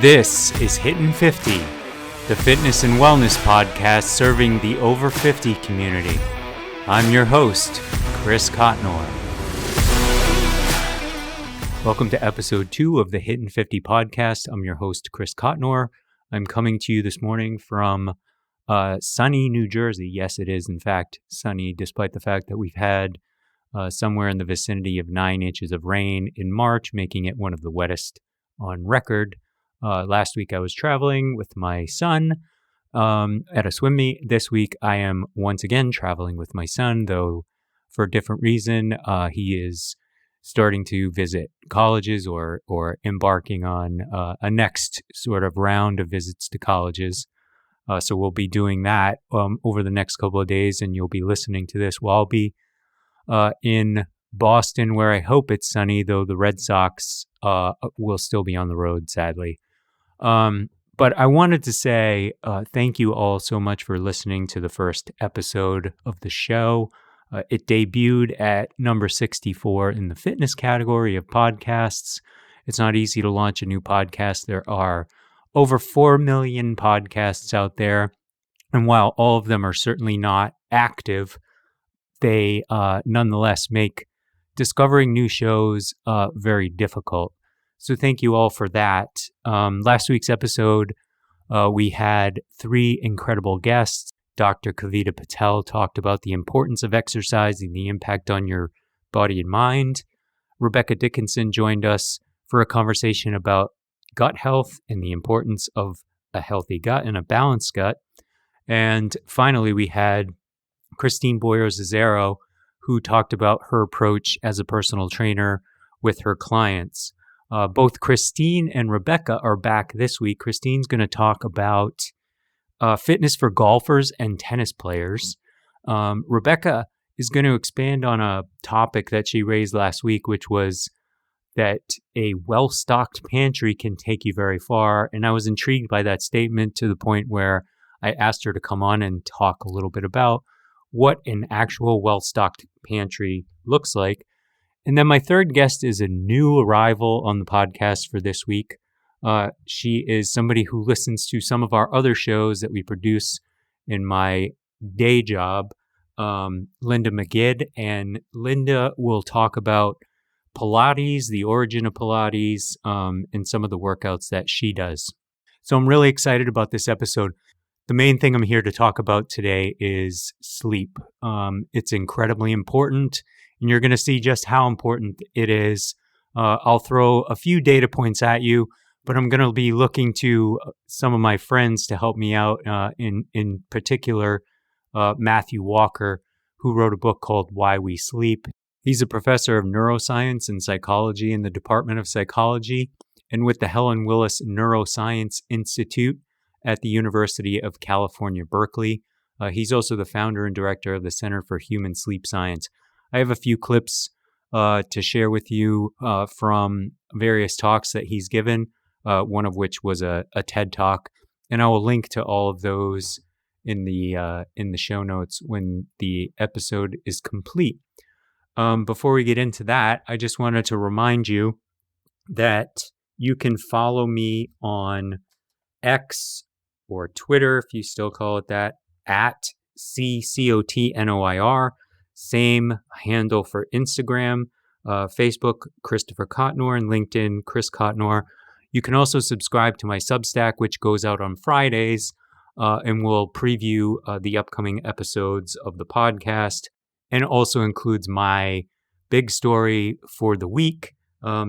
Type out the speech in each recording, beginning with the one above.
This is HIIT'N 50, the fitness and wellness podcast serving the over 50 community. I'm your host, Chris Cotnor. Welcome to episode 2 of the HIIT'N 50 podcast. I'm your host, Chris Cotnor. I'm coming to you this morning from sunny New Jersey. Yes, it is in fact sunny, despite the fact that we've had somewhere in the vicinity of 9 inches of rain in March, making it one of the wettest on record. Last week I was traveling with my son at a swim meet. This week I am once again traveling with my son, though for a different reason. He is starting to visit colleges or embarking on a next sort of round of visits to colleges. So we'll be doing that over the next couple of days, and you'll be listening to this while I'll be in Boston, where I hope it's sunny, though the Red Sox will still be on the road, sadly. But I wanted to say thank you all so much for listening to the first episode of the show. It debuted at number 64 in the fitness category of podcasts. It's not easy to launch a new podcast. There are over 4 million podcasts out there. And while all of them are certainly not active, they nonetheless make discovering new shows very difficult. So thank you all for that. Last week's episode, we had 3 incredible guests. Dr. Kavita Patel talked about the importance of exercise and the impact on your body and mind. Rebecca Dickinson joined us for a conversation about gut health and the importance of a healthy gut and a balanced gut. And finally, we had Christine Boyer-Zazzaro, who talked about her approach as a personal trainer with her clients. Both Christine and Rebecca are back this week. Christine's going to talk about fitness for golfers and tennis players. Rebecca is going to expand on a topic that she raised last week, which was that a well-stocked pantry can take you very far. And I was intrigued by that statement to the point where I asked her to come on and talk a little bit about what an actual well-stocked pantry looks like. And then my third guest is a new arrival on the podcast for this week. She is somebody who listens to some of our other shows that we produce in my day job, Linda Magid. And Linda will talk about Pilates, the origin of Pilates, and some of the workouts that she does. So I'm really excited about this episode. The main thing I'm here to talk about today is sleep. It's incredibly important, and you're going to see just how important it is. I'll throw a few data points at you, but I'm going to be looking to some of my friends to help me out, in particular, Matthew Walker, who wrote a book called Why We Sleep. He's a professor of neuroscience and psychology in the Department of Psychology and with the Helen Willis Neuroscience Institute at the University of California, Berkeley. He's also the founder and director of the Center for Human Sleep Science. I have a few clips to share with you from various talks that he's given, one of which was a TED Talk, and I will link to all of those in the show notes when the episode is complete. Before we get into that, I just wanted to remind you that you can follow me on X or Twitter, if you still call it that, at CCOTNOIR. Same handle for Instagram, Facebook, Christopher Cotnor, and LinkedIn, Chris Cotnor. You can also subscribe to my Substack, which goes out on Fridays, and will preview the upcoming episodes of the podcast, and also includes my big story for the week.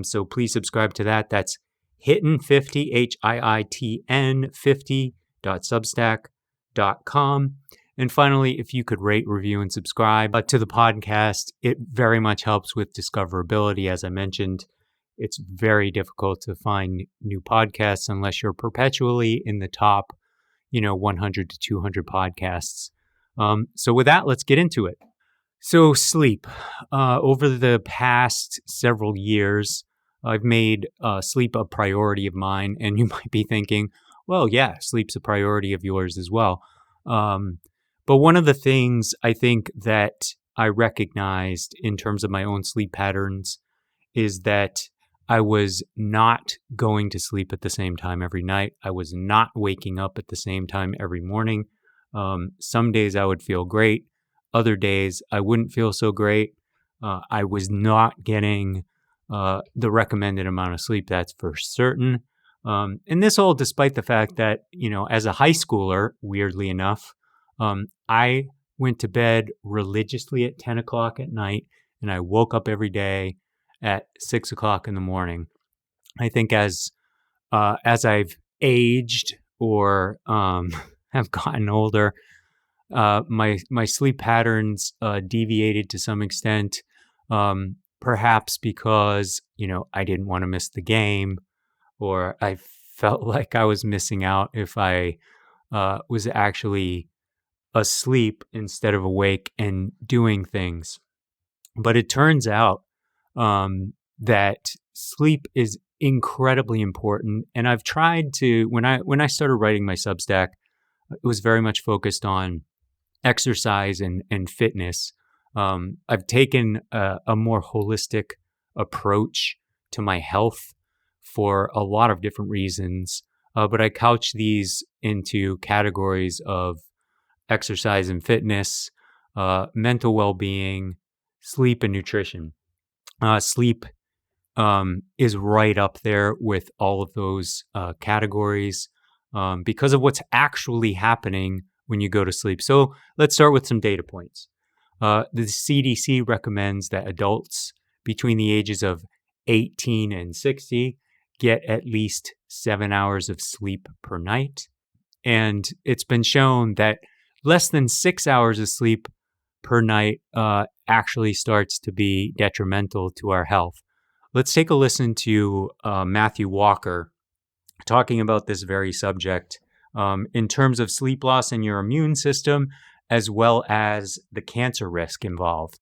So please subscribe to that. That's HIIT'N 50, HIIT'N 50.substack.com. And finally, if you could rate, review, and subscribe to the podcast, it very much helps with discoverability. As I mentioned, it's very difficult to find new podcasts unless you're perpetually in the top, 100 to 200 podcasts. So with that, let's get into it. So sleep. Over the past several years, I've made sleep a priority of mine. And you might be thinking, well, yeah, sleep's a priority of yours as well. But one of the things I think that I recognized in terms of my own sleep patterns is that I was not going to sleep at the same time every night. I was not waking up at the same time every morning. Some days I would feel great. Other days I wouldn't feel so great. I was not getting the recommended amount of sleep, that's for certain. And this all despite the fact that, as a high schooler, weirdly enough, I went to bed religiously at 10 o'clock at night, and I woke up every day at 6 o'clock in the morning. I think as I've aged or have gotten older, my sleep patterns deviated to some extent, perhaps because, I didn't want to miss the game, or I felt like I was missing out if I was actually asleep instead of awake and doing things. But it turns out that sleep is incredibly important. And I've tried to, when I started writing my Substack, it was very much focused on exercise and fitness. I've taken a more holistic approach to my health for a lot of different reasons, but I couch these into categories of exercise and fitness, mental well-being, sleep, and nutrition. Sleep is right up there with all of those categories because of what's actually happening when you go to sleep. So let's start with some data points. The CDC recommends that adults between the ages of 18 and 60 get at least 7 hours of sleep per night. And it's been shown that less than 6 hours of sleep per night actually starts to be detrimental to our health. Let's take a listen to Matthew Walker talking about this very subject in terms of sleep loss in your immune system, as well as the cancer risk involved.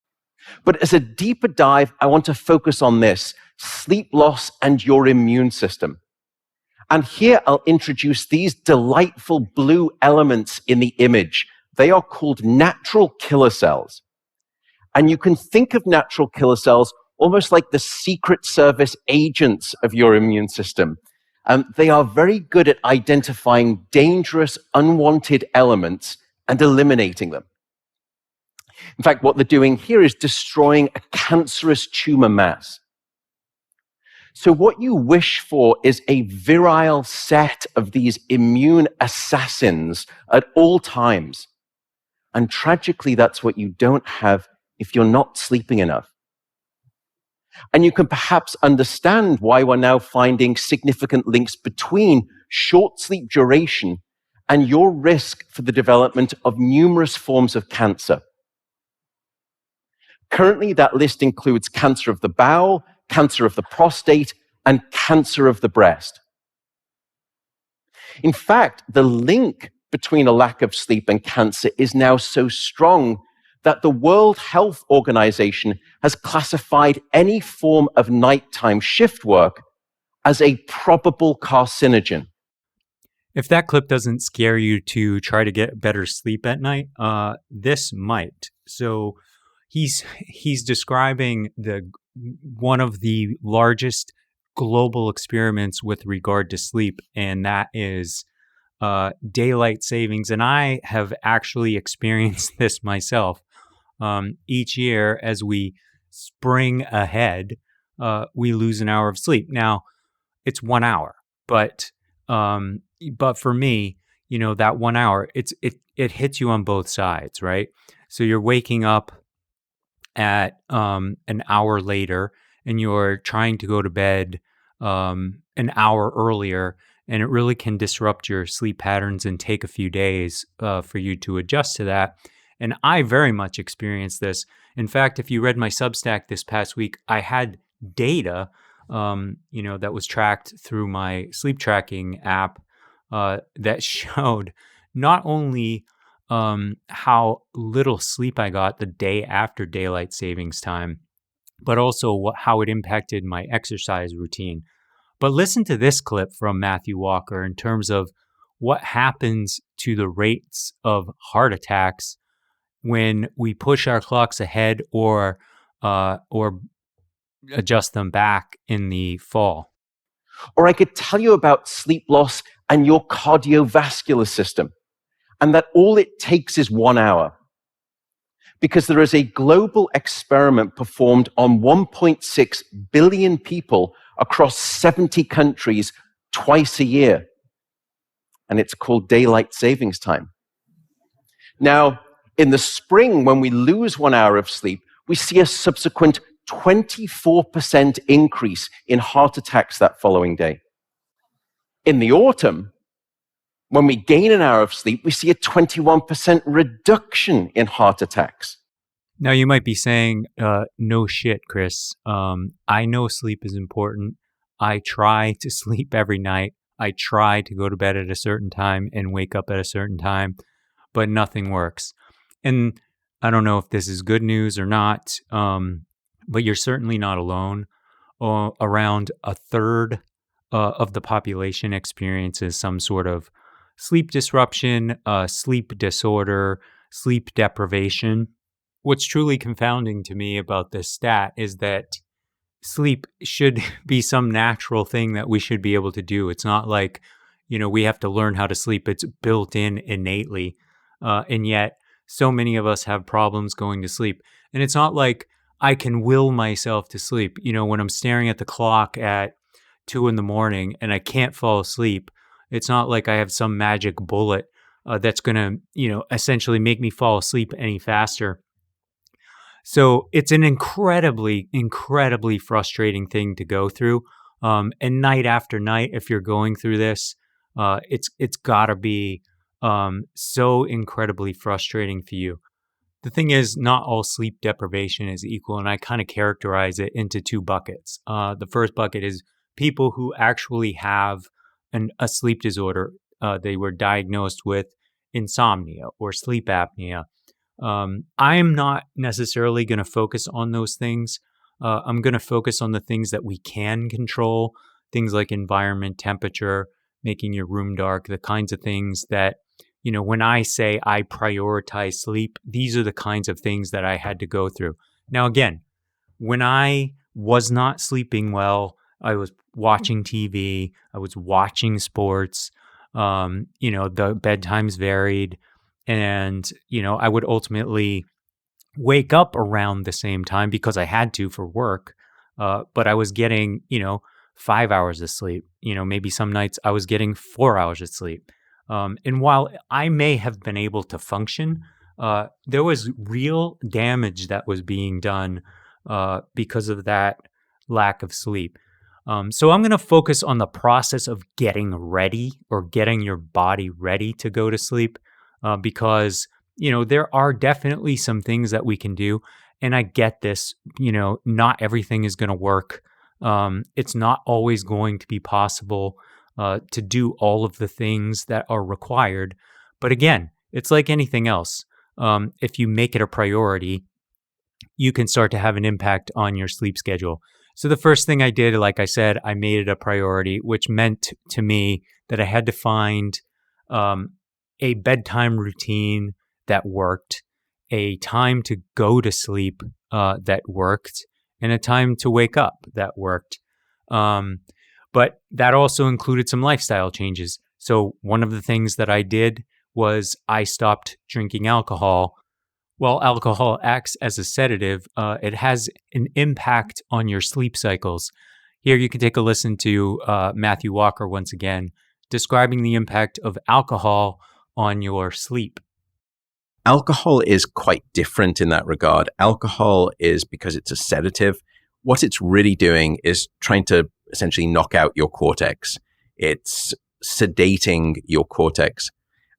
But as a deeper dive, I want to focus on this: sleep loss and your immune system. And here I'll introduce these delightful blue elements in the image. They are called natural killer cells. And you can think of natural killer cells almost like the Secret Service agents of your immune system. They are very good at identifying dangerous, unwanted elements and eliminating them. In fact, what they're doing here is destroying a cancerous tumor mass. So what you wish for is a virile set of these immune assassins at all times. And tragically, that's what you don't have if you're not sleeping enough. And you can perhaps understand why we're now finding significant links between short sleep duration and your risk for the development of numerous forms of cancer. Currently, that list includes cancer of the bowel, cancer of the prostate, and cancer of the breast. In fact, the link between a lack of sleep and cancer is now so strong that the World Health Organization has classified any form of nighttime shift work as a probable carcinogen. If that clip doesn't scare you to try to get better sleep at night, this might. So he's describing one of the largest global experiments with regard to sleep, and that is daylight savings. And I have actually experienced this myself. Each year, as we spring ahead, we lose an hour of sleep. Now, it's 1 hour, but for me, that 1 hour, it hits you on both sides, right? So you're waking up at an hour later, and you're trying to go to bed an hour earlier, and it really can disrupt your sleep patterns and take a few days for you to adjust to that. And I very much experienced this. In fact, if you read my Substack this past week, I had data, that was tracked through my sleep tracking app that showed not only how little sleep I got the day after daylight savings time, but also how it impacted my exercise routine. But listen to this clip from Matthew Walker in terms of what happens to the rates of heart attacks when we push our clocks ahead or adjust them back in the fall. Or I could tell you about sleep loss and your cardiovascular system, and that all it takes is 1 hour. Because there is a global experiment performed on 1.6 billion people across 70 countries twice a year. And it's called daylight savings time. Now, in the spring, when we lose 1 hour of sleep, we see a subsequent 24% increase in heart attacks that following day. In the autumn, when we gain an hour of sleep, we see a 21% reduction in heart attacks. Now, you might be saying, no shit, Chris. I know sleep is important. I try to sleep every night. I try to go to bed at a certain time and wake up at a certain time, but nothing works. And I don't know if this is good news or not, but you're certainly not alone. Around a third of the population experiences some sort of sleep disruption, sleep disorder, sleep deprivation. What's truly confounding to me about this stat is that sleep should be some natural thing that we should be able to do. It's not like, we have to learn how to sleep. It's built in innately. And yet so many of us have problems going to sleep. And it's not like I can will myself to sleep. When I'm staring at the clock at 2 a.m. and I can't fall asleep, it's not like I have some magic bullet that's going to, essentially make me fall asleep any faster. So it's an incredibly, incredibly frustrating thing to go through. And night after night, if you're going through this, it's got to be so incredibly frustrating for you. The thing is, not all sleep deprivation is equal, and I kind of characterize it into 2 buckets. The first bucket is people who actually have a sleep disorder. They were diagnosed with insomnia or sleep apnea. I'm not necessarily going to focus on those things. I'm going to focus on the things that we can control, things like environment, temperature, making your room dark, the kinds of things that, when I say I prioritize sleep, these are the kinds of things that I had to go through. Now, again, when I was not sleeping well, I was watching TV, I was watching sports, the bedtimes varied. And, I would ultimately wake up around the same time because I had to for work. But I was getting, 5 hours of sleep. Maybe some nights I was getting 4 hours of sleep. And while I may have been able to function, there was real damage that was being done because of that lack of sleep. So I'm going to focus on the process of getting ready or getting your body ready to go to sleep. Because, there are definitely some things that we can do. And I get this, not everything is going to work. It's not always going to be possible to do all of the things that are required. But again, it's like anything else. If you make it a priority, you can start to have an impact on your sleep schedule. So the first thing I did, like I said, I made it a priority, which meant to me that I had to find a bedtime routine that worked, a time to go to sleep that worked, and a time to wake up that worked. But that also included some lifestyle changes. So one of the things that I did was I stopped drinking alcohol. While alcohol acts as a sedative, it has an impact on your sleep cycles. Here you can take a listen to Matthew Walker once again, describing the impact of alcohol on your sleep. Alcohol is quite different in that regard. Alcohol is, because it's a sedative, what it's really doing is trying to essentially knock out your cortex. It's sedating your cortex.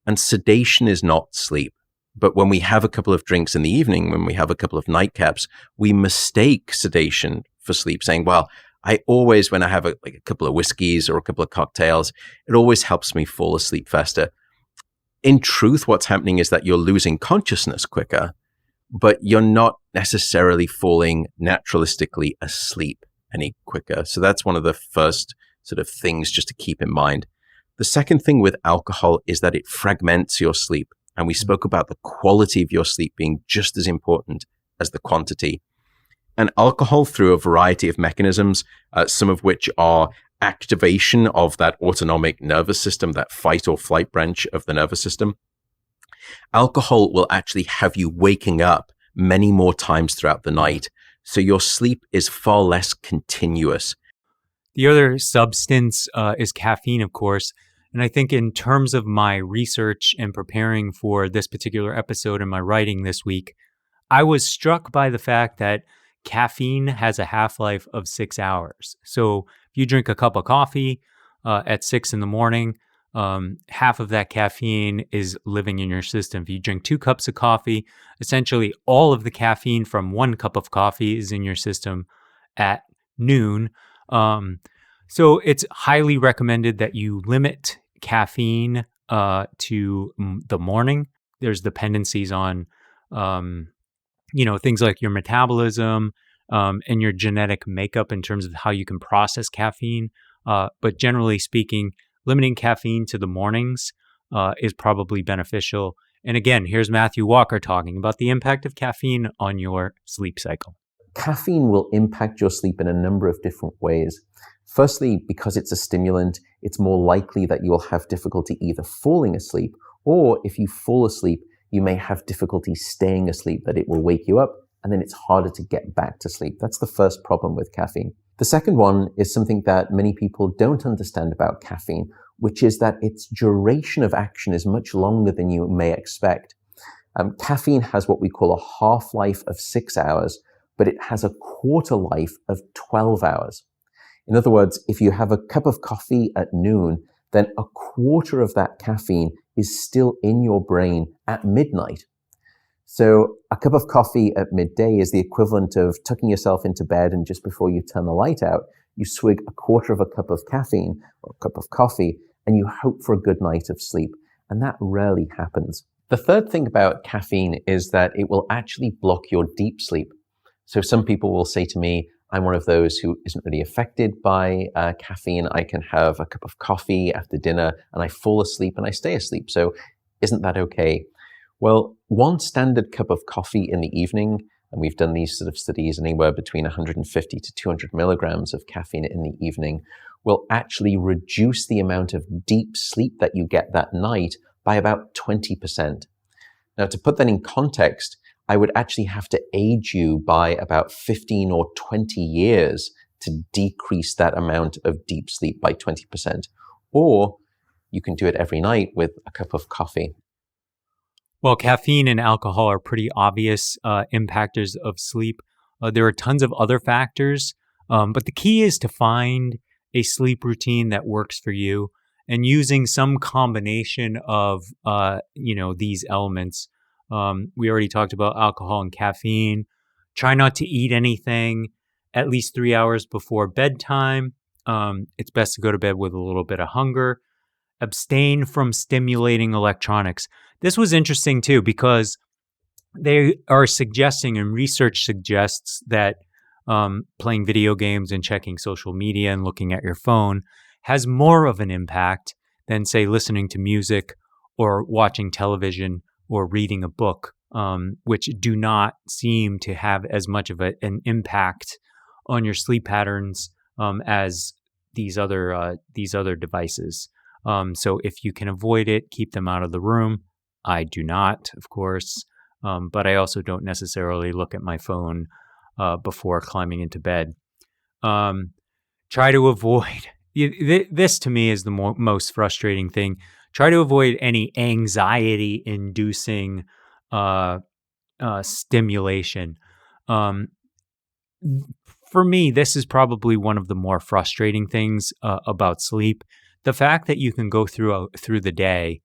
And sedation is not sleep. But when we have a couple of drinks in the evening, when we have a couple of nightcaps, we mistake sedation for sleep, saying, well, I always, when I have a couple of whiskeys or a couple of cocktails, it always helps me fall asleep faster. In truth, what's happening is that you're losing consciousness quicker, but you're not necessarily falling naturalistically asleep any quicker. So that's one of the first sort of things just to keep in mind. The second thing with alcohol is that it fragments your sleep. And we spoke about the quality of your sleep being just as important as the quantity. And alcohol, through a variety of mechanisms, some of which are activation of that autonomic nervous system, that fight or flight branch of the nervous system, alcohol will actually have you waking up many more times throughout the night. So your sleep is far less continuous. The other substance is caffeine, of course. And I think in terms of my research and preparing for this particular episode and my writing this week, I was struck by the fact that caffeine has a half-life of 6 hours. So if you drink a cup of coffee at 6 in the morning, half of that caffeine is living in your system. If you drink 2 cups of coffee, essentially all of the caffeine from 1 cup of coffee is in your system at noon. So it's highly recommended that you limit caffeine to the morning. There's dependencies on things like your metabolism and your genetic makeup in terms of how you can process caffeine. But generally speaking, limiting caffeine to the mornings is probably beneficial. And again, here's Matthew Walker talking about the impact of caffeine on your sleep cycle. Caffeine will impact your sleep in a number of different ways. Firstly, because it's a stimulant, it's more likely that you'll have difficulty either falling asleep, or if you fall asleep, you may have difficulty staying asleep, that it will wake you up, and then it's harder to get back to sleep. That's the first problem with caffeine. The second one is something that many people don't understand about caffeine, which is that its duration of action is much longer than you may expect. Caffeine has what we call a half-life of 6 hours, but it has a quarter life of 12 hours. In other words, if you have a cup of coffee at noon, then a quarter of that caffeine is still in your brain at midnight. So a cup of coffee at midday is the equivalent of tucking yourself into bed, and just before you turn the light out, you swig a quarter of a cup of caffeine or a cup of coffee, and you hope for a good night of sleep. And that rarely happens. The third thing about caffeine is that it will actually block your deep sleep. So some people will say to me, I'm one of those who isn't really affected by caffeine. I can have a cup of coffee after dinner and I fall asleep and I stay asleep. So isn't that okay? Well, one standard cup of coffee in the evening, and we've done these sort of studies anywhere between 150 to 200 milligrams of caffeine in the evening, will actually reduce the amount of deep sleep that you get that night by about 20%. Now, to put that in context, I would actually have to age you by about 15 or 20 years to decrease that amount of deep sleep by 20%. Or you can do it every night with a cup of coffee. Well, caffeine and alcohol are pretty obvious impactors of sleep. There are tons of other factors, but the key is to find a sleep routine that works for you and using some combination of these elements. We already talked about alcohol and caffeine. Try not to eat anything at least 3 hours before bedtime. It's best to go to bed with a little bit of hunger. Abstain from stimulating electronics. This was interesting too, because they are suggesting, and research suggests, that playing video games and checking social media and looking at your phone has more of an impact than, say, listening to music or watching television or reading a book, which do not seem to have as much of an impact on your sleep patterns as these other devices. So if you can avoid it, keep them out of the room. I do not, of course, but I also don't necessarily look at my phone before climbing into bed. Try to avoid, this to me is the most frustrating thing. Try to avoid any anxiety-inducing stimulation. For me, this is probably one of the more frustrating things about sleep. The fact that you can go through the day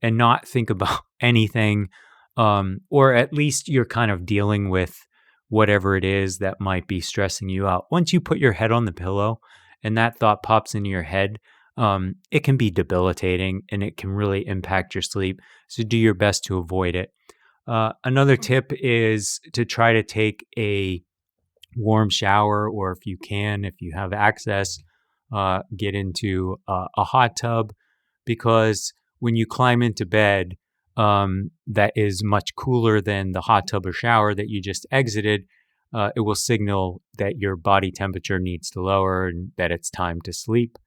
and not think about anything, or at least you're kind of dealing with whatever it is that might be stressing you out. Once you put your head on the pillow and that thought pops into your head, it can be debilitating and it can really impact your sleep. So do your best to avoid it. Another tip is to try to take a warm shower, or if you have access, get into a hot tub, because when you climb into bed, that is much cooler than the hot tub or shower that you just exited. It will signal that your body temperature needs to lower and that it's time to sleep.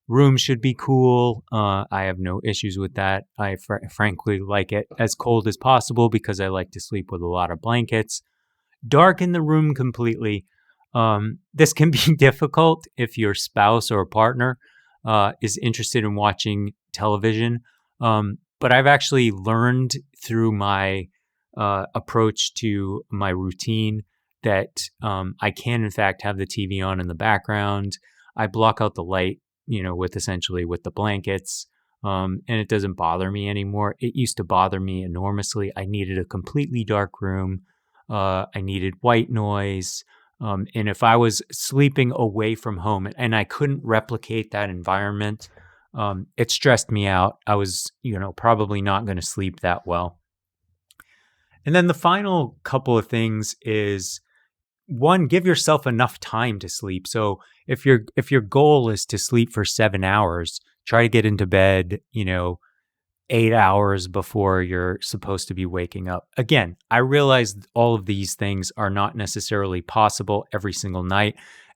Room should be cool. I have no issues with that. I frankly like it as cold as possible because I like to sleep with a lot of blankets. Darken the room completely. This can be difficult if your spouse or partner is interested in watching television. But I've actually learned through my approach to my routine that I can, in fact, have the TV on in the background. I block out the light, with the blankets, and it doesn't bother me anymore. It used to bother me enormously. I needed a completely dark room. I needed white noise. And if I was sleeping away from home and I couldn't replicate that environment, it stressed me out. I was, probably not going to sleep that well. And then the final couple of things is, one, give yourself enough time to sleep. So if your goal is to sleep for 7 hours, try to get into bed, 8 hours before you're supposed to be waking up. Again, I realize all of these things are not necessarily possible every single night.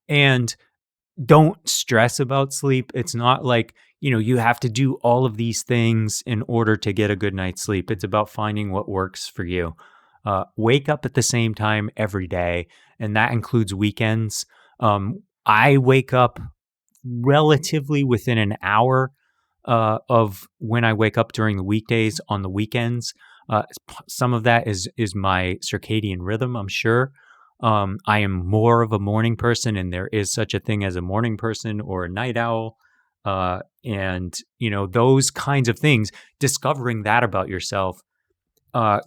And don't stress about sleep. It's not like, you have to do all of these things in order to get a good night's sleep. It's about finding what works for you. Wake up at the same time every day, and that includes weekends. I wake up relatively within an hour of when I wake up during the weekdays. On the weekends, some of that is my circadian rhythm, I'm sure. I am more of a morning person, and there is such a thing as a morning person or a night owl. And those kinds of things, discovering that about yourself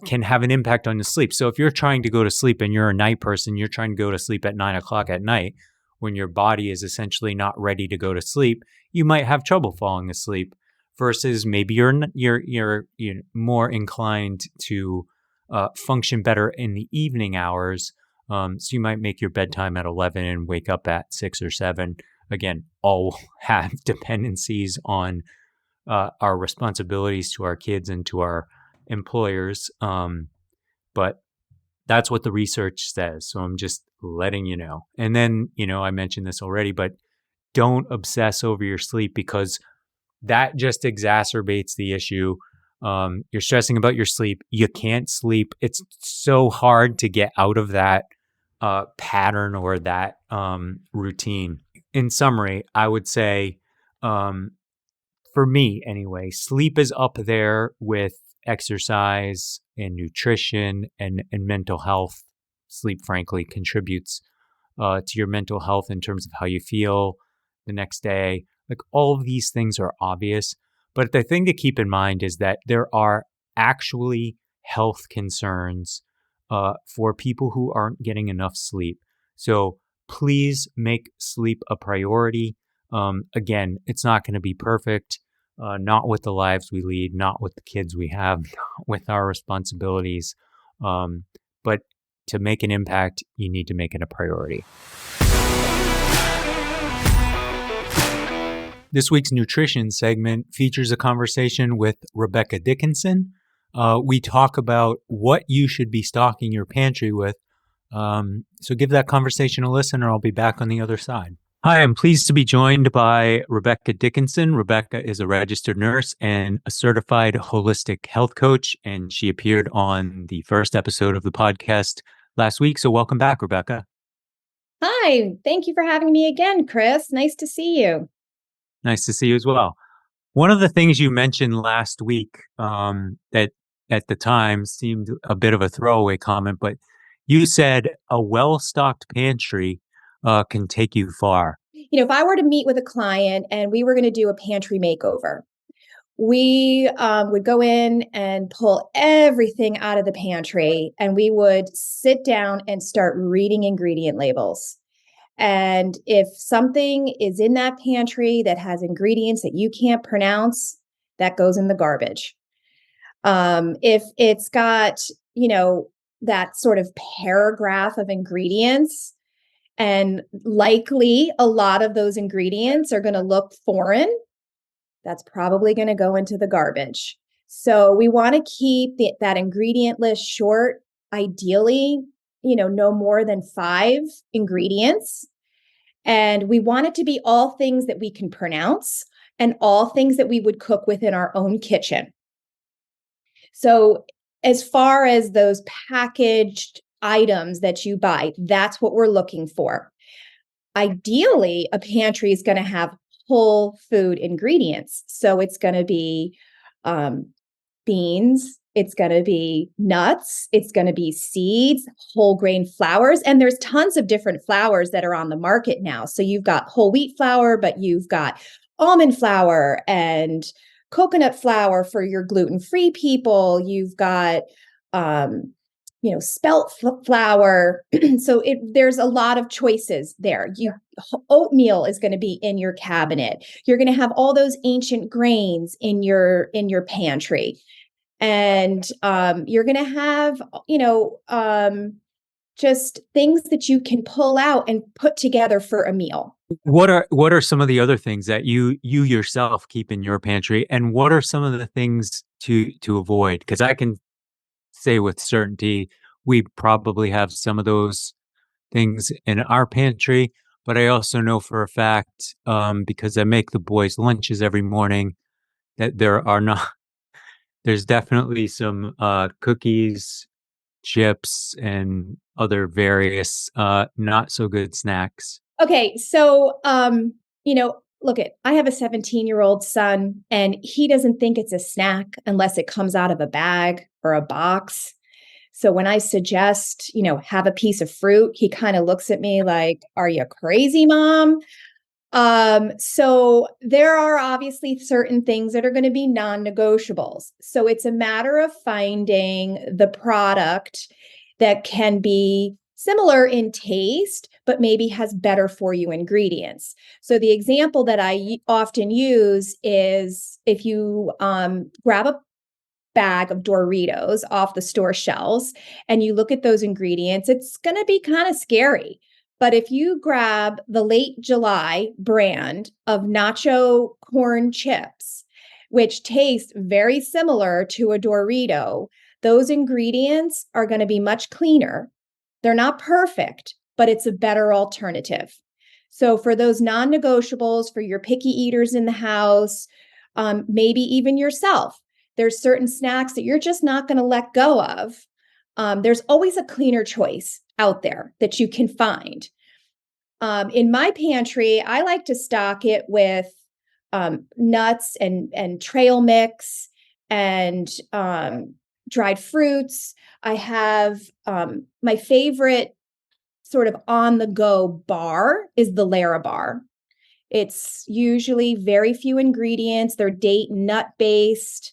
can have an impact on the sleep. So if you're trying to go to sleep and you're a night person, you're trying to go to sleep at 9:00 at night when your body is essentially not ready to go to sleep, you might have trouble falling asleep. Versus maybe you're more inclined to function better in the evening hours. So you might make your bedtime at 11 and wake up at 6 or 7. Again, all have dependencies on our responsibilities to our kids and to our employers. But that's what the research says. So I'm just letting you know. And then, I mentioned this already, but don't obsess over your sleep because that just exacerbates the issue. You're stressing about your sleep. You can't sleep. It's so hard to get out of that pattern or that routine. In summary, I would say, for me anyway, sleep is up there with exercise and nutrition and mental health. Sleep, frankly, contributes to your mental health in terms of how you feel the next day. Like, all of these things are obvious, but the thing to keep in mind is that there are actually health concerns for people who aren't getting enough sleep. So please make sleep a priority. Again, it's not going to be perfect. Not with the lives we lead, not with the kids we have, not with our responsibilities. But to make an impact, you need to make it a priority. This week's nutrition segment features a conversation with Rebecca Dickinson. We talk about what you should be stocking your pantry with. So give that conversation a listen, or I'll be back on the other side. Hi, I'm pleased to be joined by Rebecca Dickinson. Rebecca is a registered nurse and a certified holistic health coach, and she appeared on the first episode of the podcast last week. So welcome back, Rebecca. Hi, thank you for having me again, Chris. Nice to see you. Nice to see you as well. One of the things you mentioned last week that at the time seemed a bit of a throwaway comment, but you said a well-stocked pantry can take you far. If I were to meet with a client and we were going to do a pantry makeover, we would go in and pull everything out of the pantry, and we would sit down and start reading ingredient labels. And if something is in that pantry that has ingredients that you can't pronounce, that goes in the garbage. If it's got, that sort of paragraph of ingredients, and likely a lot of those ingredients are going to look foreign, that's probably going to go into the garbage. So we want to keep that ingredient list short, ideally, no more than 5 ingredients. And we want it to be all things that we can pronounce and all things that we would cook within our own kitchen. So as far as those packaged items that you buy, that's what we're looking for. Ideally, a pantry is going to have whole food ingredients. So it's going to be beans, it's going to be nuts, it's going to be seeds, whole grain flours, and there's tons of different flours that are on the market now. So you've got whole wheat flour, but you've got almond flour and coconut flour for your gluten-free people. You've got spelt flour. So there's a lot of choices there. Oatmeal is going to be in your cabinet. You're going to have all those ancient grains in your pantry. And you're going to have, just things that you can pull out and put together for a meal. What are some of the other things that you yourself keep in your pantry, and what are some of the things to avoid? Because I can say with certainty we probably have some of those things in our pantry, but I also know for a fact, because I make the boys lunches every morning, that there's definitely some cookies, chips, and other various not so good snacks. Okay, so look, I have a 17-year-old son, and he doesn't think it's a snack unless it comes out of a bag or a box. So when I suggest, have a piece of fruit, he kind of looks at me like, "Are you crazy, Mom?" So there are obviously certain things that are going to be non-negotiables. So it's a matter of finding the product that can be similar in taste, but maybe has better for you ingredients. So the example that I often use is if you grab a bag of Doritos off the store shelves and you look at those ingredients, it's going to be kind of scary. But if you grab the Late July brand of nacho corn chips, which taste very similar to a Dorito, those ingredients are going to be much cleaner. They're not perfect, but it's a better alternative. So for those non-negotiables, for your picky eaters in the house, maybe even yourself, there's certain snacks that you're just not going to let go of. There's always a cleaner choice out there that you can find. In my pantry, I like to stock it with nuts and trail mix and dried fruits. I have my favorite sort of on-the-go bar is the Larabar. It's usually very few ingredients. They're date and nut based.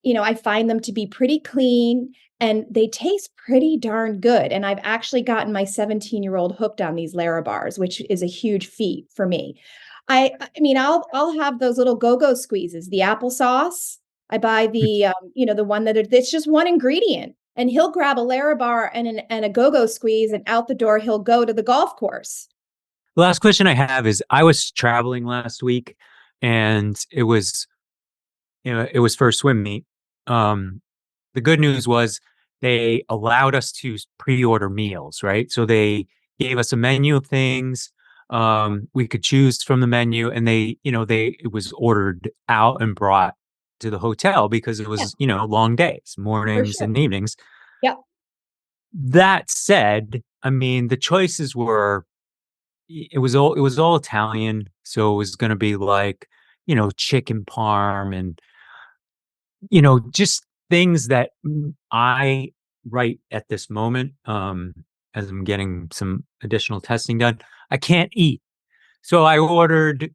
I find them to be pretty clean and they taste pretty darn good. And I've actually gotten my 17-year-old hooked on these Larabars, which is a huge feat for me. I'll have those little go-go squeezes, the applesauce. I buy the the one it's just one ingredient, and he'll grab a Larabar and a go-go squeeze, and out the door he'll go to the golf course. The last question I have is, I was traveling last week, and it was for a swim meet. The good news was they allowed us to pre-order meals, right? So they gave us a menu of things. We could choose from the menu, and it was ordered out and brought to the hotel because it was, long days, mornings and evenings. Yeah. That said, the choices were, it was all Italian. So it was going to be like, chicken parm and, just things that I, right at this moment, as I'm getting some additional testing done, I can't eat. So I ordered,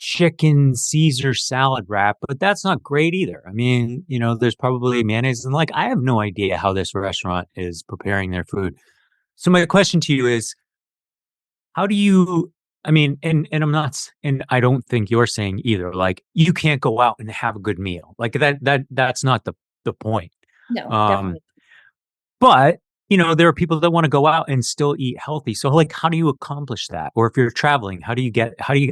chicken Caesar salad wrap, but that's not great either. There's probably mayonnaise, and I have no idea how this restaurant is preparing their food. So my question to you is, how do you, and I'm not, and I don't think you're saying either, you can't go out and have a good meal. That's not the point. No, definitely. But, there are people that want to go out and still eat healthy. So how do you accomplish that? Or if you're traveling, how do you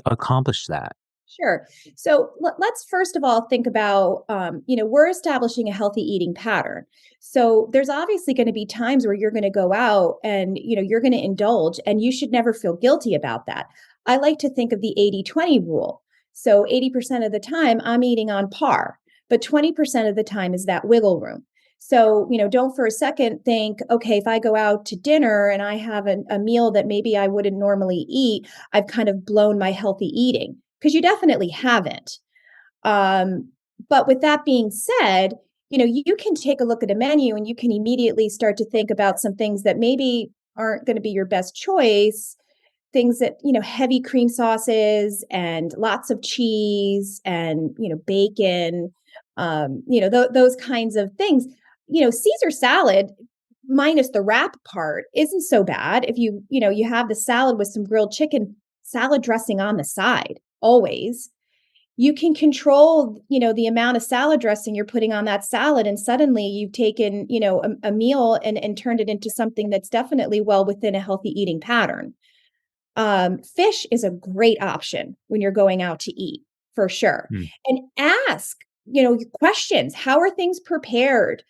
accomplish that? Sure. So let's first of all think about, we're establishing a healthy eating pattern. So there's obviously going to be times where you're going to go out and, you're going to indulge, and you should never feel guilty about that. I like to think of the 80-20 rule. So 80% of the time I'm eating on par, but 20% of the time is that wiggle room. So, don't for a second think, okay, if I go out to dinner and I have a meal that maybe I wouldn't normally eat, I've kind of blown my healthy eating, because you definitely haven't. But with that being said, you can take a look at a menu and you can immediately start to think about some things that maybe aren't going to be your best choice. Things that, heavy cream sauces and lots of cheese and, bacon, those kinds of things. Caesar salad minus the wrap part isn't so bad. If you have the salad with some grilled chicken, salad dressing on the side, always. You can control, the amount of salad dressing you're putting on that salad. And suddenly you've taken, a meal and turned it into something that's definitely well within a healthy eating pattern. Fish is a great option when you're going out to eat, for sure. And ask, questions. How are things prepared?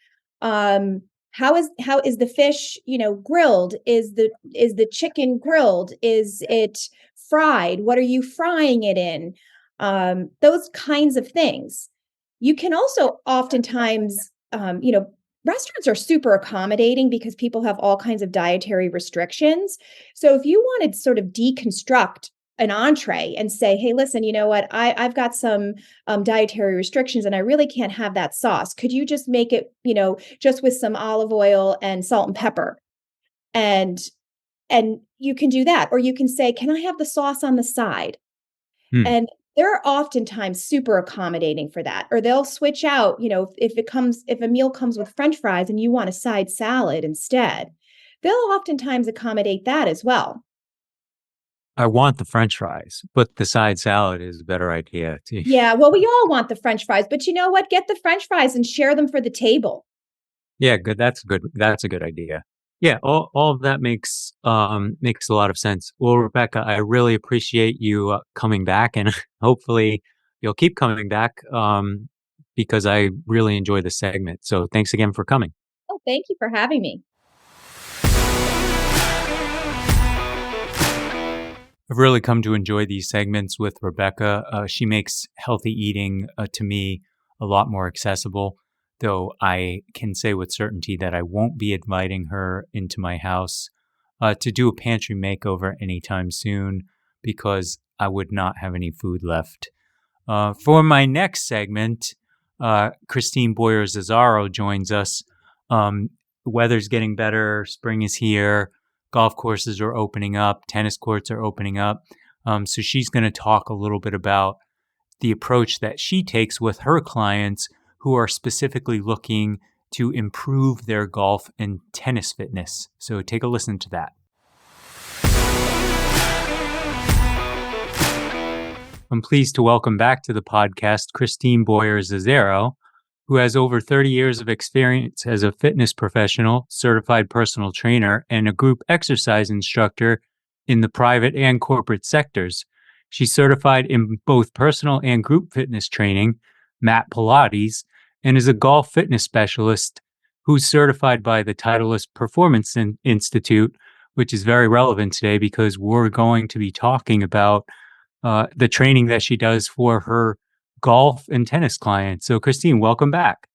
How is the fish, grilled? Is the chicken grilled? Is it fried? What are you frying it in? Those kinds of things. You can also oftentimes, restaurants are super accommodating because people have all kinds of dietary restrictions. So if you wanted to sort of deconstruct an entree and say, hey, listen, you know what, I've got some dietary restrictions and I really can't have that sauce. Could you just make it, just with some olive oil and salt and pepper? And you can do that. Or you can say, can I have the sauce on the side? And they're oftentimes super accommodating for that. Or they'll switch out, if a meal comes with French fries and you want a side salad instead, they'll oftentimes accommodate that as well. I want the French fries, but the side salad is a better idea. Yeah, well, we all want the French fries, but you know what? Get the French fries and share them for the table. Yeah, good. That's a good idea. Yeah, all of that makes a lot of sense. Well, Rebecca, I really appreciate you coming back, and hopefully you'll keep coming back because I really enjoy the segment. So thanks again for coming. Oh, thank you for having me. I've really come to enjoy these segments with Rebecca. She makes healthy eating to me a lot more accessible, though I can say with certainty that I won't be inviting her into my house to do a pantry makeover anytime soon because I would not have any food left. For my next segment, Christine Boyer-Zazzaro joins us. The weather's getting better. Spring is here. Golf courses are opening up. Tennis courts are opening up. So she's going to talk a little bit about the approach that she takes with her clients who are specifically looking to improve their golf and tennis fitness. So take a listen to that. I'm pleased to welcome back to the podcast Christine Boyer-Zazzaro, who has over 30 years of experience as a fitness professional, certified personal trainer, and a group exercise instructor in the private and corporate sectors. She's certified in both personal and group fitness training, mat Pilates, and is a golf fitness specialist who's certified by the Titleist Performance Institute, which is very relevant today because we're going to be talking about the training that she does for her golf and tennis clients. So Christine, welcome back.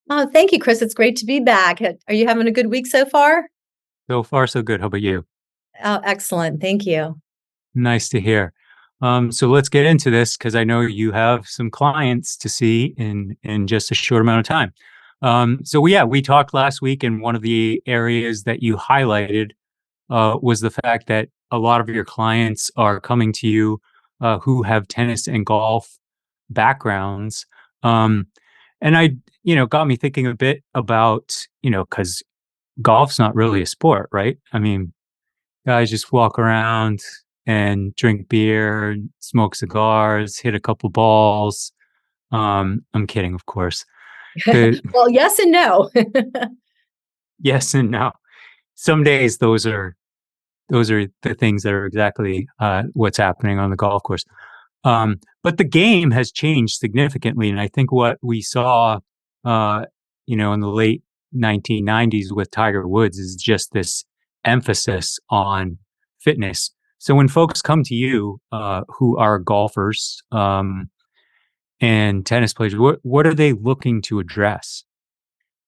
Oh, thank you, Chris. It's great to be back. Are you having a good week so far? So far, so good. How about you? Oh, excellent. Thank you. Nice to hear. So let's get into this because I know you have some clients to see in just a short amount of time. We talked last week, and one of the areas that you highlighted was the fact that a lot of your clients are coming to you who have tennis and golf backgrounds. And I, got me thinking a bit about, because golf's not really a sport, right? I mean, guys just walk around and drink beer, smoke cigars, hit a couple balls. I'm kidding, of course. Well, yes and no. Yes and no. Some days those are the things that are exactly what's happening on the golf course. But the game has changed significantly. And I think what we saw, in the late 1990s with Tiger Woods is just this emphasis on fitness. So when folks come to you, who are golfers, and tennis players, what are they looking to address?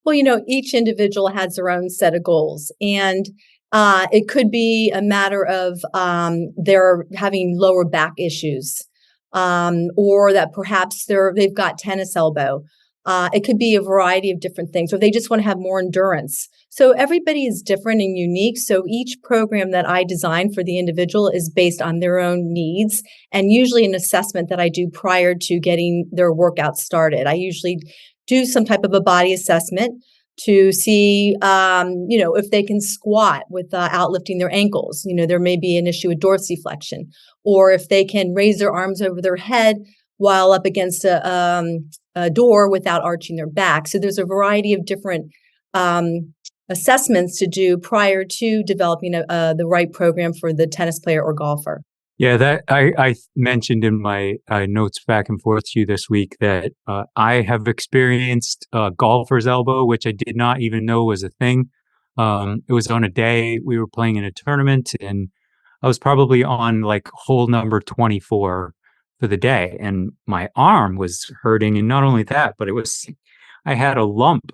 Well, each individual has their own set of goals, and it could be a matter of they're having lower back issues, or that perhaps they've got tennis elbow. It could be a variety of different things, or they just want to have more endurance. So everybody is different and unique. So each program that I design for the individual is based on their own needs, and usually an assessment that I do prior to getting their workout started. I usually do some type of a body assessment to see, if they can squat without lifting their ankles. There may be an issue with dorsiflexion, or if they can raise their arms over their head while up against a door without arching their back. So there's a variety of different assessments to do prior to developing the right program for the tennis player or golfer. Yeah, that I mentioned in my notes back and forth to you this week that I have experienced golfer's elbow, which I did not even know was a thing. It was on a day we were playing in a tournament, and I was probably on like hole number 24 for the day, and my arm was hurting. And not only that, but I had a lump,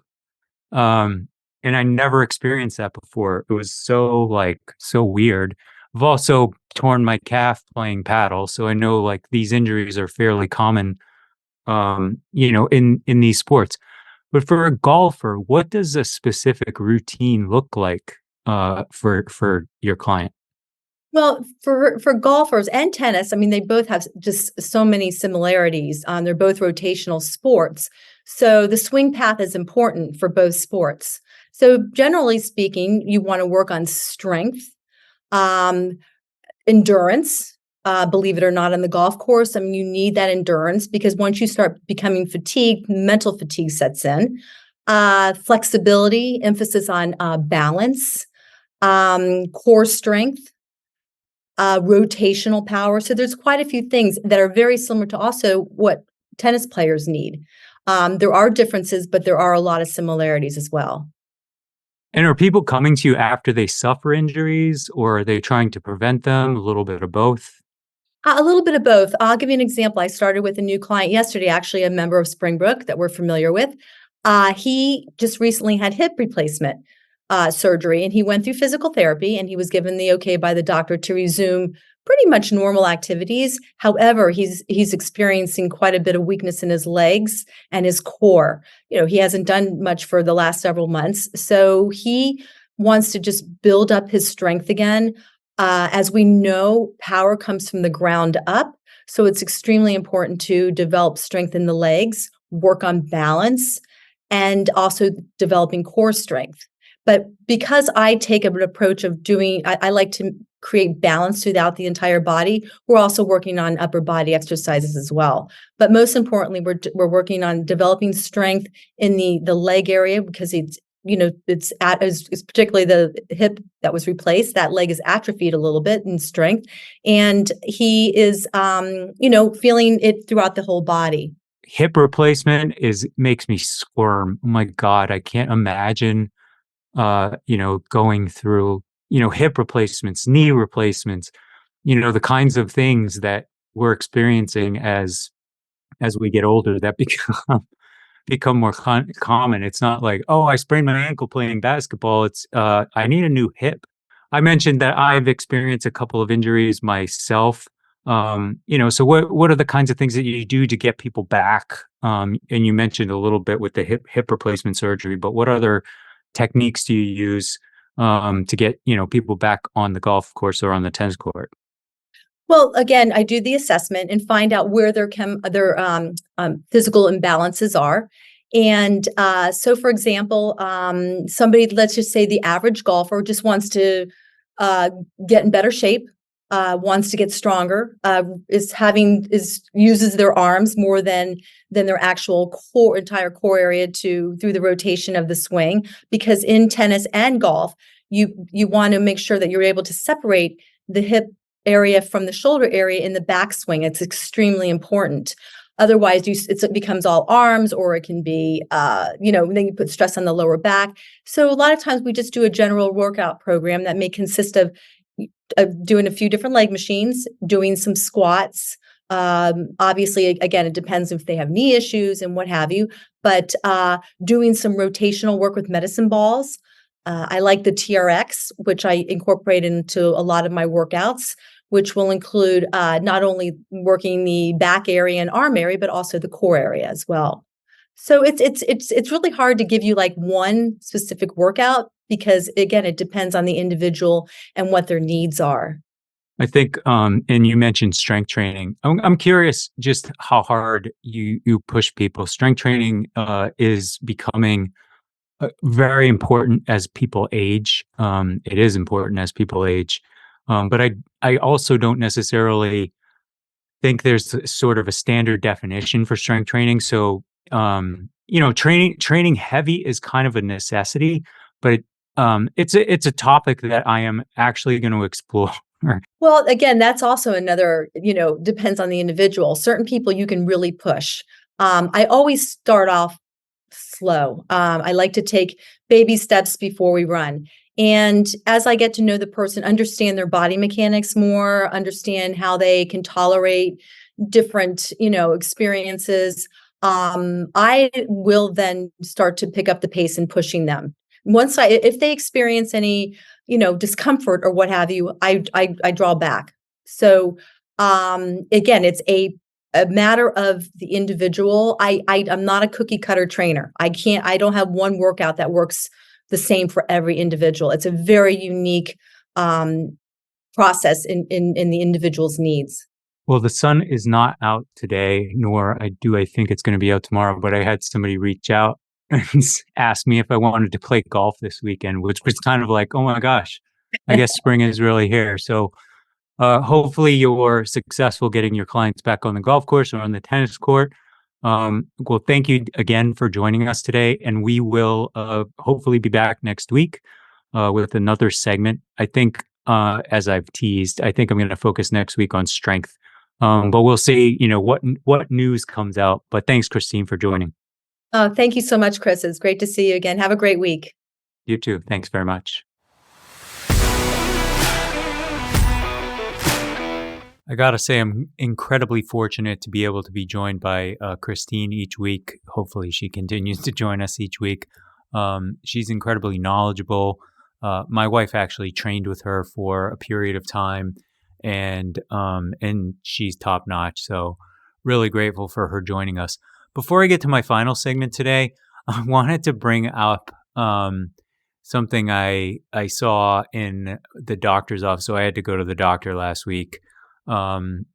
and I never experienced that before. It was so weird. I've also torn my calf playing paddle, so I know like these injuries are fairly common, in these sports. But for a golfer, what does a specific routine look like for your client? Well, for golfers and tennis, I mean, they both have just so many similarities. They're both rotational sports. So the swing path is important for both sports. So generally speaking, you want to work on strength, endurance, believe it or not, on the golf course. I mean, you need that endurance because once you start becoming fatigued, mental fatigue sets in. Flexibility, emphasis on balance, core strength, rotational power. So there's quite a few things that are very similar to also what tennis players need. There are differences, but there are a lot of similarities as well. And are people coming to you after they suffer injuries, or are they trying to prevent them? A little bit of both? A little bit of both. I'll give you an example. I started with a new client yesterday, actually a member of Springbrook that we're familiar with. He just recently had hip replacement surgery, and he went through physical therapy, and he was given the okay by the doctor to resume pretty much normal activities. However, he's experiencing quite a bit of weakness in his legs and his core. He hasn't done much for the last several months, so he wants to just build up his strength again. As we know, power comes from the ground up, so it's extremely important to develop strength in the legs, work on balance, and also developing core strength. But because I take an approach of I like to create balance throughout the entire body, we're also working on upper body exercises as well. But most importantly, we're working on developing strength in the leg area because it's particularly the hip that was replaced. That leg is atrophied a little bit in strength, and he is feeling it throughout the whole body. Hip replacement makes me squirm. Oh my God, I can't imagine going through, hip replacements, knee replacements, the kinds of things that we're experiencing as we get older that become more common. It's not like, oh, I sprained my ankle playing basketball. It's I need a new hip. I mentioned that I've experienced a couple of injuries myself. So what are the kinds of things that you do to get people back? And you mentioned a little bit with the hip replacement surgery, but what other techniques do you use to get people back on the golf course or on the tennis court? Well, again, I do the assessment and find out where their physical imbalances are. And so, for example, somebody, let's just say the average golfer just wants to get in better shape, wants to get stronger, uses their arms more than their actual entire core area through the rotation of the swing. Because in tennis and golf, you want to make sure that you're able to separate the hip area from the shoulder area in the backswing. It's extremely important. Otherwise, it becomes all arms, or it can be, then you put stress on the lower back. So a lot of times we just do a general workout program that may consist of doing a few different leg machines, doing some squats. Obviously, again, it depends if they have knee issues and what have you, but doing some rotational work with medicine balls. I like the TRX, which I incorporate into a lot of my workouts, which will include not only working the back area and arm area, but also the core area as well. So it's really hard to give you like one specific workout because, again, it depends on the individual and what their needs are. I think, and you mentioned strength training. I'm curious just how hard you push people. Strength training is becoming very important as people age. It is important as people age. But I also don't necessarily think there's sort of a standard definition for strength training. So, training heavy is kind of a necessity, but it's a topic that I am actually going to explore. Well, again, that's also another, depends on the individual. Certain people you can really push. I always start off slow. I like to take baby steps before we run. And as I get to know the person, understand their body mechanics more, understand how they can tolerate different, experiences, I will then start to pick up the pace in pushing them. If they experience any, discomfort or what have you, I draw back. So, again, it's a matter of the individual. I'm not a cookie cutter trainer. I don't have one workout that works the same for every individual. It's a very unique process in the individual's needs. Well, the sun is not out today, nor I think it's going to be out tomorrow, but I had somebody reach out and ask me if I wanted to play golf this weekend, which was kind of like, oh my gosh, I guess spring is really here. So hopefully you're successful getting your clients back on the golf course or on the tennis court. Well, thank you again for joining us today. And we will hopefully be back next week with another segment. I think, as I've teased, I think I'm going to focus next week on strength. But we'll see, what news comes out. But thanks, Christine, for joining. Thank you so much, Chris. It's great to see you again. Have a great week. You too. Thanks very much. I got to say, I'm incredibly fortunate to be able to be joined by Christine each week. Hopefully she continues to join us each week. She's incredibly knowledgeable. My wife actually trained with her for a period of time, and she's top notch. So really grateful for her joining us. Before I get to my final segment today, I wanted to bring up something I saw in the doctor's office. So I had to go to the doctor last week,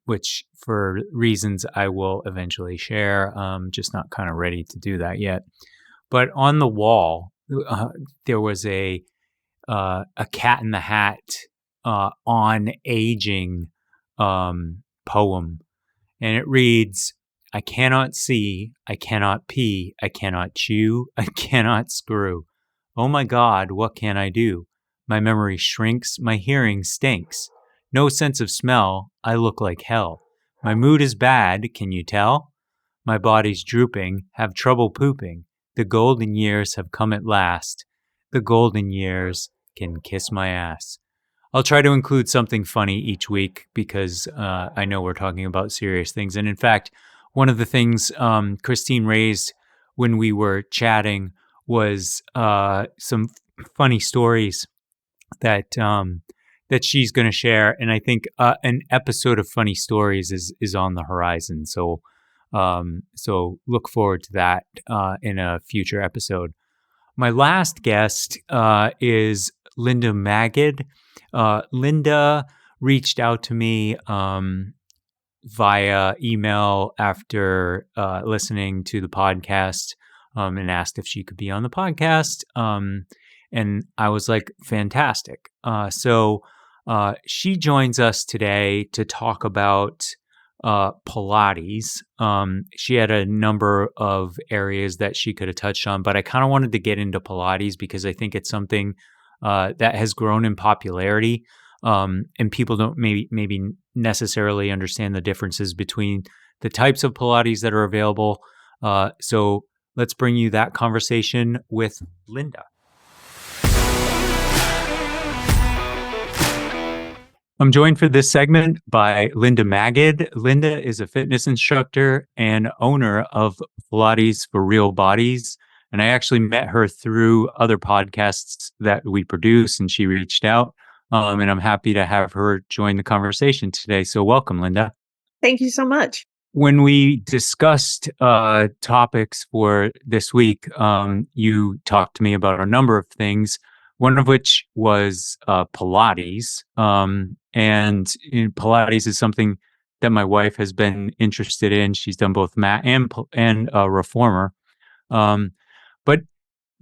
which for reasons I will eventually share. Just not kind of ready to do that yet. But on the wall, there was a Cat in the Hat on aging poem, and it reads, "I cannot see, I cannot pee, I cannot chew, I cannot screw. Oh my God, what can I do? My memory shrinks, my hearing stinks. No sense of smell, I look like hell. My mood is bad, can you tell? My body's drooping, have trouble pooping. The golden years have come at last. The golden years can kiss my ass." I'll try to include something funny each week because I know we're talking about serious things. And in fact, one of the things Christine raised when we were chatting was some funny stories that she's going to share. And I think an episode of Funny Stories is on the horizon. So look forward to that in a future episode. My last guest is Linda Magid. Linda reached out to me via email after listening to the podcast and asked if she could be on the podcast. And I was like, fantastic. So she joins us today to talk about Pilates. She had a number of areas that she could have touched on, but I kind of wanted to get into Pilates because I think it's something that has grown in popularity. and people don't maybe necessarily understand the differences between the types of Pilates that are available. So let's bring you that conversation with Linda. I'm joined for this segment by Linda Magid. Linda is a fitness instructor and owner of Pilates for Real Bodies. And I actually met her through other podcasts that we produce, and she reached out. And I'm happy to have her join the conversation today. So welcome, Linda. Thank you so much. When we discussed topics for this week, you talked to me about a number of things, one of which was Pilates. And Pilates is something that my wife has been interested in. She's done both mat and reformer. But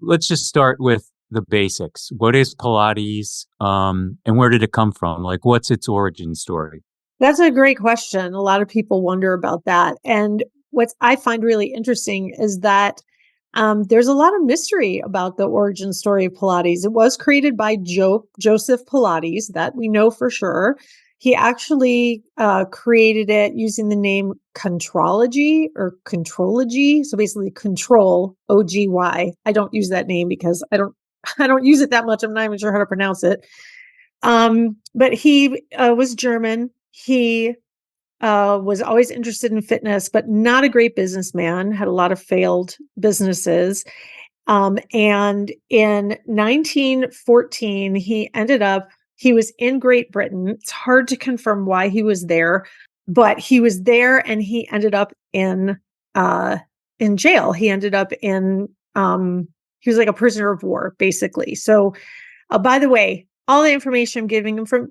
let's just start with the basics. What is Pilates, and where did it come from? Like, what's its origin story? That's a great question. A lot of people wonder about that. And what I find really interesting is that there's a lot of mystery about the origin story of Pilates. It was created by Joseph Pilates, that we know for sure. He actually created it using the name Contrology or Contrology. So basically control, OGY. I don't use that name because I don't use it that much. I'm not even sure how to pronounce it. But he was German. He was always interested in fitness, but not a great businessman, had a lot of failed businesses. And in 1914, he was in Great Britain. It's hard to confirm why he was there, but he was there and he ended up in jail. He ended up he was like a prisoner of war, basically. So, by the way, all the information I'm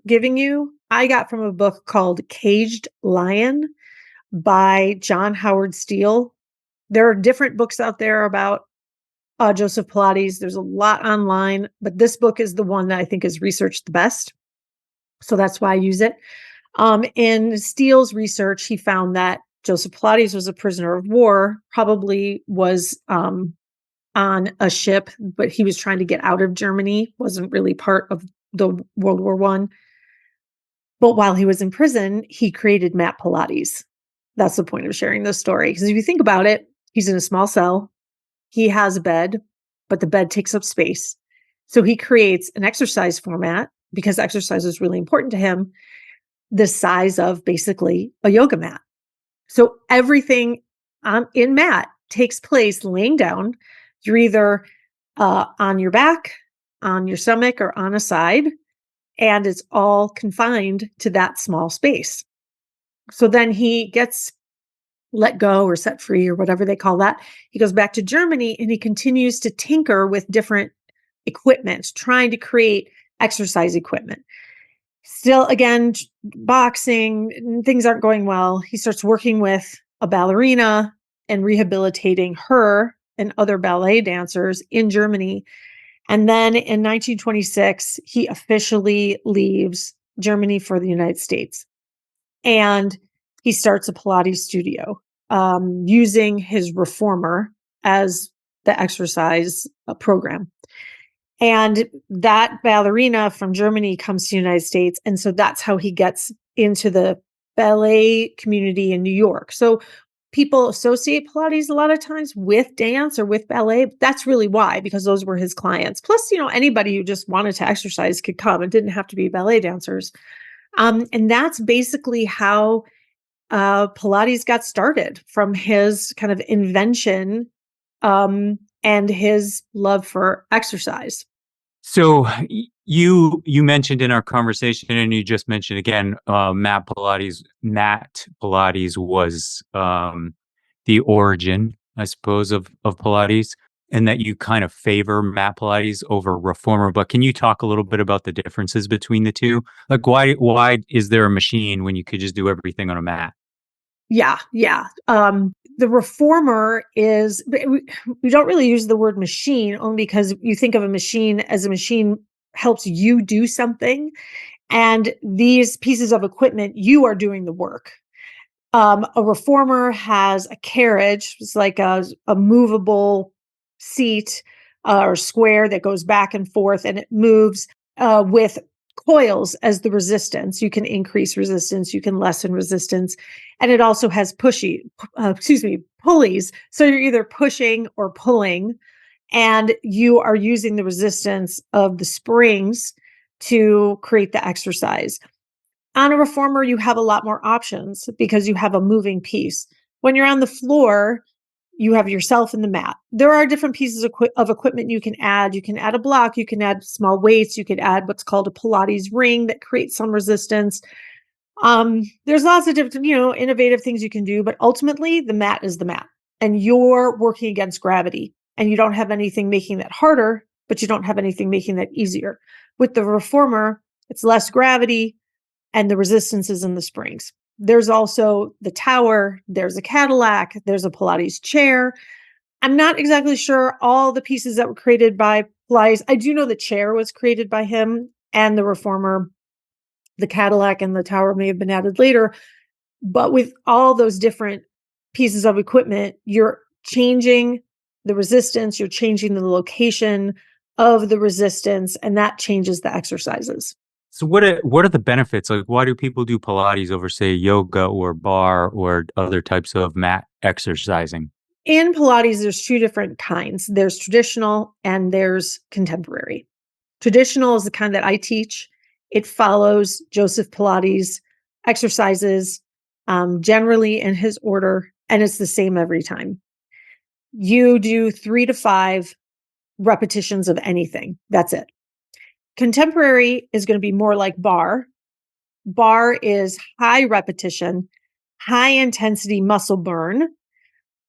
giving you, I got from a book called Caged Lion by John Howard Steele. There are different books out there about Joseph Pilates. There's a lot online, but this book is the one that I think is researched the best. So that's why I use it. In Steele's research, he found that Joseph Pilates was a prisoner of war, probably was on a ship, but he was trying to get out of Germany, wasn't really part of the World War I. But while he was in prison, he created mat Pilates. That's the point of sharing this story. Because if you think about it, he's in a small cell. He has a bed, but the bed takes up space. So he creates an exercise format, because exercise is really important to him, the size of basically a yoga mat. So everything in mat takes place laying down. You're either on your back, on your stomach, or on a side, and it's all confined to that small space. So then he gets let go or set free or whatever they call that. He goes back to Germany and he continues to tinker with different equipment, trying to create exercise equipment. Still, again, boxing, things aren't going well. He starts working with a ballerina and rehabilitating her and other ballet dancers in Germany. And then in 1926, he officially leaves Germany for the United States. And he starts a Pilates studio using his reformer as the exercise program. And that ballerina from Germany comes to the United States. And so that's how he gets into the ballet community in New York. So people associate Pilates a lot of times with dance or with ballet. That's really why, because those were his clients. Plus, anybody who just wanted to exercise could come. It didn't have to be ballet dancers. And that's basically how Pilates got started, from his kind of invention and his love for exercise. So you mentioned in our conversation, and you just mentioned again, mat Pilates was the origin, I suppose, of Pilates, and that you kind of favor mat Pilates over reformer. But can you talk a little bit about the differences between the two? Like, why is there a machine when you could just do everything on a mat? Yeah. The reformer is, we don't really use the word machine, only because you think of a machine as a machine helps you do something. And these pieces of equipment, you are doing the work. A reformer has a carriage. It's like a movable seat or square that goes back and forth, and it moves with coils as the resistance. You can increase resistance, you can lessen resistance. And it also has pulleys. So you're either pushing or pulling, and you are using the resistance of the springs to create the exercise. On a reformer, you have a lot more options because you have a moving piece. When you're on the floor, you have yourself and the mat. There are different pieces of equipment you can add. You can add a block, you can add small weights, you could add what's called a Pilates ring that creates some resistance. There's lots of different, innovative things you can do, but ultimately the mat is the mat, and you're working against gravity, and you don't have anything making that harder, but you don't have anything making that easier. With the reformer, it's less gravity and the resistance is in the springs. There's also the tower, there's a Cadillac, there's a Pilates chair. I'm not exactly sure all the pieces that were created by Pilates. I do know the chair was created by him, and the reformer, the Cadillac and the tower may have been added later. But with all those different pieces of equipment, you're changing the resistance, you're changing the location of the resistance, and that changes the exercises. So what are the benefits? Like, why do people do Pilates over, say, yoga or bar or other types of mat exercising? In Pilates, there's two different kinds. There's traditional and there's contemporary. Traditional is the kind that I teach. It follows Joseph Pilates exercises, generally in his order, and it's the same every time. You do 3 to 5 repetitions of anything. That's it. Contemporary is going to be more like bar. Bar is high repetition, high intensity muscle burn,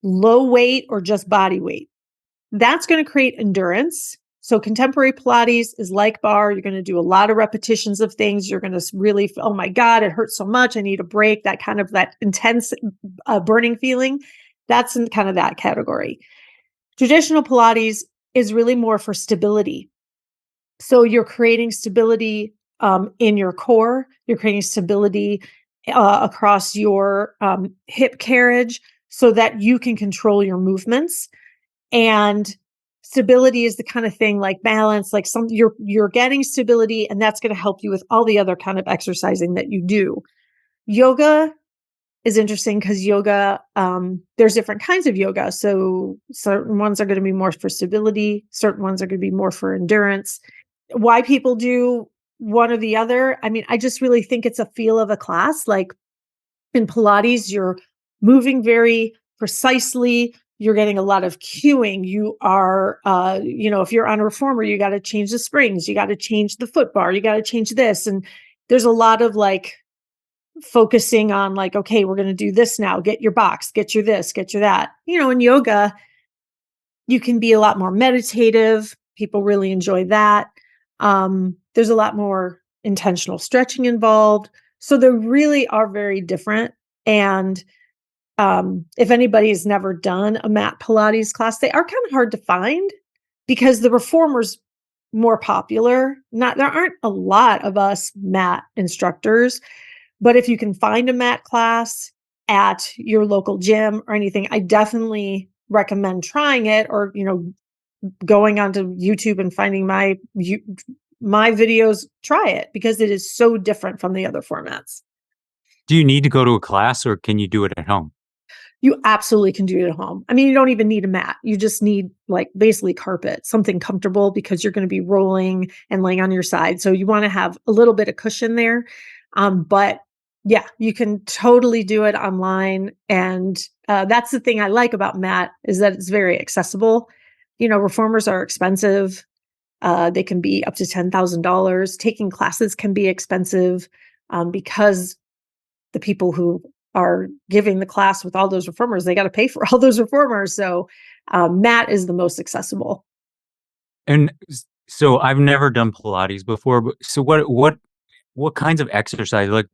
low weight or just body weight. That's going to create endurance. So contemporary Pilates is like bar. You're going to do a lot of repetitions of things. You're going to really, oh my God, it hurts so much. I need a break. That intense burning feeling. That's in kind of that category. Traditional Pilates is really more for stability. So you're creating stability in your core. You're creating stability across your hip carriage so that you can control your movements. And stability is the kind of thing like balance, like you're getting stability, and that's going to help you with all the other kind of exercising that you do. Yoga is interesting because yoga, there's different kinds of yoga. So certain ones are going to be more for stability. Certain ones are going to be more for endurance. Why people do one or the other, I mean, I just really think it's a feel of a class. Like in Pilates, you're moving very precisely. You're getting a lot of cueing. You are, if you're on a reformer, you got to change the springs. You got to change the foot bar. You got to change this. And there's a lot of like focusing on like, okay, we're going to do this now. Get your box, get your this, get your that. In yoga, you can be a lot more meditative. People really enjoy that. There's a lot more intentional stretching involved. So they really are very different. And if anybody has never done a mat Pilates class, they are kind of hard to find because the reformer's more popular. There aren't a lot of us mat instructors, but if you can find a mat class at your local gym or anything, I definitely recommend trying it, or, going onto YouTube and finding my videos, try it, because it is so different from the other formats. Do you need to go to a class, or can you do it at home? You absolutely can do it at home. I mean, you don't even need a mat. You just need like basically carpet, something comfortable, because you're going to be rolling and laying on your side. So you want to have a little bit of cushion there. But yeah, you can totally do it online. And that's the thing I like about mat, is that it's very accessible. Reformers are expensive. They can be up to $10,000. Taking classes can be expensive because the people who are giving the class with all those reformers, they got to pay for all those reformers. So mat is the most accessible. And so I've never done Pilates before, but so what kinds of exercise, like,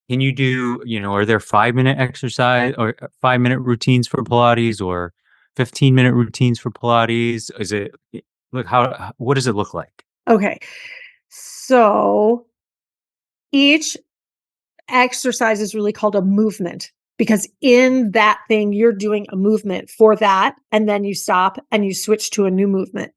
can you do, are there 5-minute exercise or 5-minute routines for Pilates, or 15-minute routines for Pilates? Is it like, what does it look like? Okay. So each exercise is really called a movement, because in that thing, you're doing a movement for that, and then you stop and you switch to a new movement.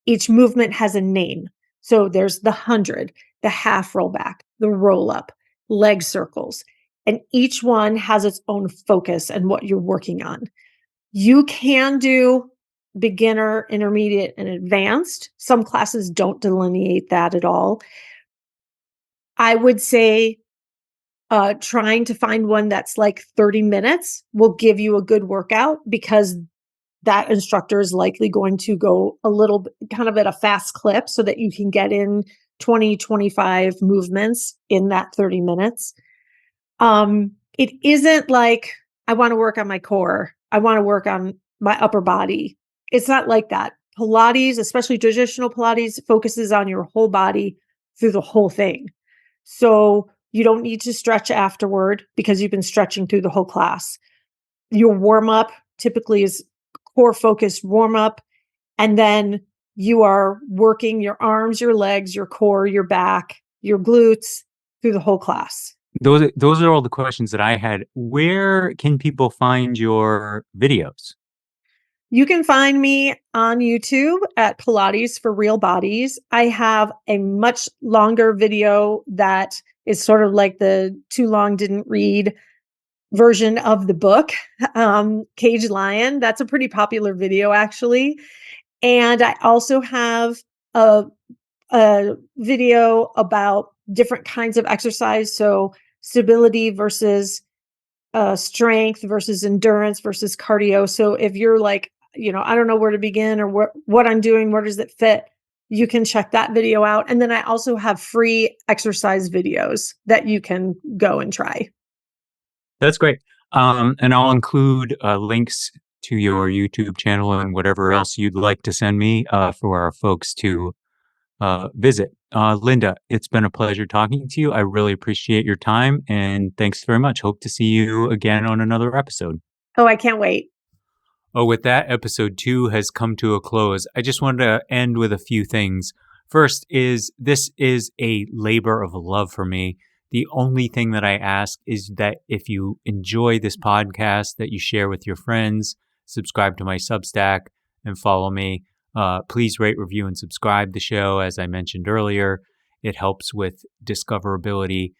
Each movement has a name. So there's the 100, the half roll back, the roll up, leg circles. And each one has its own focus and what you're working on. You can do beginner, intermediate, and advanced. Some classes don't delineate that at all. I would say trying to find one that's like 30 minutes will give you a good workout, because that instructor is likely going to go a little bit, kind of at a fast clip, so that you can get in 20, 25 movements in that 30 minutes. It isn't like, I want to work on my core, I want to work on my upper body. It's not like that. Pilates, especially traditional Pilates, focuses on your whole body through the whole thing. So you don't need to stretch afterward because you've been stretching through the whole class. Your warm up typically is core focused warm up. And then you are working your arms, your legs, your core, your back, your glutes through the whole class. Those are all the questions that I had. Where can people find your videos? You can find me on YouTube at Pilates for Real Bodies. I have a much longer video that is sort of like the too long didn't read version of the book, Caged Lion. That's a pretty popular video, actually. And I also have a video about different kinds of exercise. So stability versus strength versus endurance versus cardio. So if you're like, I don't know where to begin or what I'm doing, where does it fit? You can check that video out. And then I also have free exercise videos that you can go and try. That's great. And I'll include links to your YouTube channel and whatever else you'd like to send me for our folks to visit. Linda, it's been a pleasure talking to you. I really appreciate your time, and thanks very much. Hope to see you again on another episode. Oh, I can't wait. Oh, with that, episode 2 has come to a close. I just wanted to end with a few things. First is, this is a labor of love for me. The only thing that I ask is that if you enjoy this podcast, that you share with your friends, subscribe to my Substack, and follow me. Please rate, review, and subscribe the show. As I mentioned earlier, it helps with discoverability.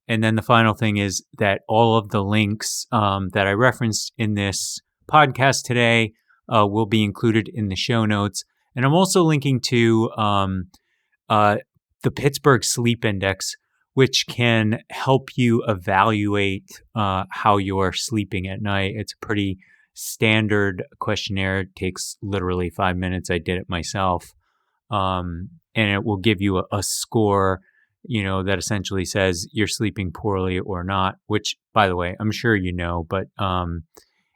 And then the final thing is that all of the links that I referenced in this podcast today will be included in the show notes. And I'm also linking to the Pittsburgh Sleep Index, which can help you evaluate how you're sleeping at night. It's a pretty standard questionnaire. It takes literally 5 minutes. I did it myself. And it will give you a score, that essentially says you're sleeping poorly or not, which, by the way, I'm sure you know, but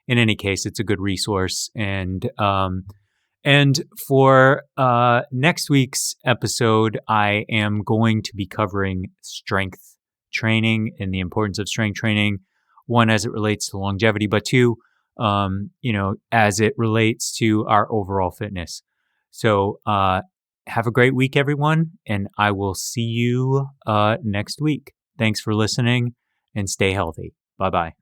in any case, it's a good resource. And for next week's episode, I am going to be covering strength training and the importance of strength training. One, as it relates to longevity, but two, as it relates to our overall fitness. So have a great week, everyone, and I will see you next week. Thanks for listening, and stay healthy. Bye-bye.